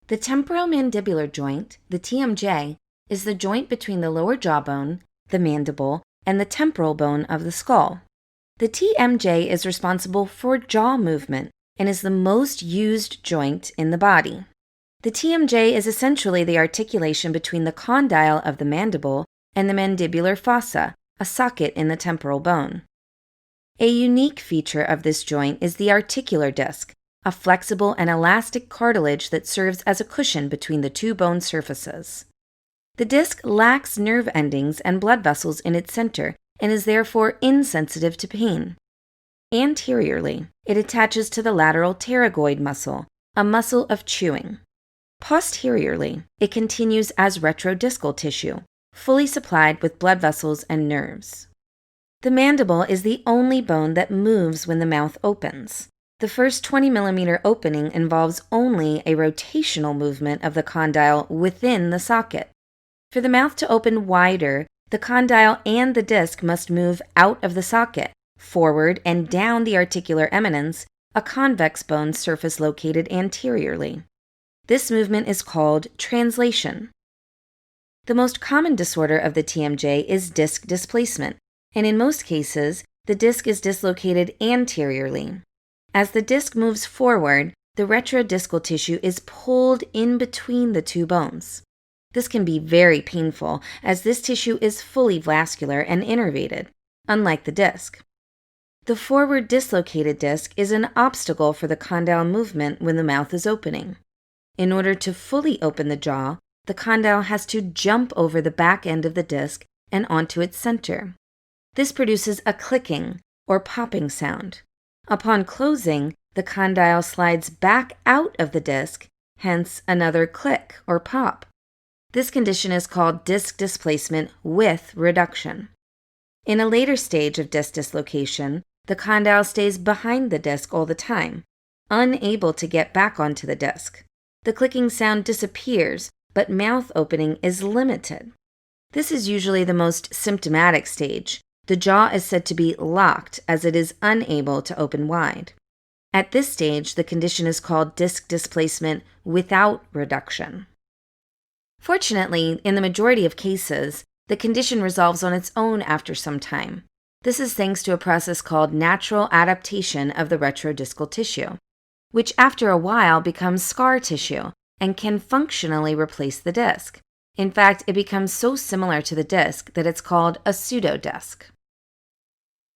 The temporomandibular joint, the TMJ, is the joint between the lower jawbone, the mandible, and the temporal bone of the skull. The TMJ is responsible for jaw movement and is the most used joint in the body. The TMJ is essentially the articulation between the condyle of the mandible and the mandibular fossa, a socket in the temporal bone. A unique feature of this joint is the articular disc, a flexible and elastic cartilage that serves as a cushion between the two bone surfaces. The disc lacks nerve endings and blood vessels in its center and is therefore insensitive to pain. Anteriorly, it attaches to the lateral pterygoid muscle, a muscle of chewing. Posteriorly, it continues as retrodiscal tissue, fully supplied with blood vessels and nerves. The mandible is the only bone that moves when the mouth opens. The first 20 millimeter opening involves only a rotational movement of the condyle within the socket. For the mouth to open wider, the condyle and the disc must move out of the socket, forward and down the articular eminence, a convex bone surface located anteriorly. This movement is called translation. The most common disorder of the TMJ is disc displacement, and in most cases, the disc is dislocated anteriorly. As the disc moves forward, the retrodiscal tissue is pulled in between the two bones. This can be very painful, as this tissue is fully vascular and innervated, unlike the disc. The forward dislocated disc is an obstacle for the condyle movement when the mouth is opening. In order to fully open the jaw, the condyle has to jump over the back end of the disc and onto its center. This produces a clicking or popping sound. Upon closing, the condyle slides back out of the disc, hence another click or pop. This condition is called disc displacement with reduction. In a later stage of disc dislocation, the condyle stays behind the disc all the time, unable to get back onto the disc. The clicking sound disappears, but mouth opening is limited. This is usually the most symptomatic stage. The jaw is said to be locked as it is unable to open wide. At this stage, the condition is called disc displacement without reduction. Fortunately, in the majority of cases, the condition resolves on its own after some time. This is thanks to a process called natural adaptation of the retrodiscal tissue, which after a while becomes scar tissue and can functionally replace the disc. In fact, it becomes so similar to the disc that it's called a pseudodisc.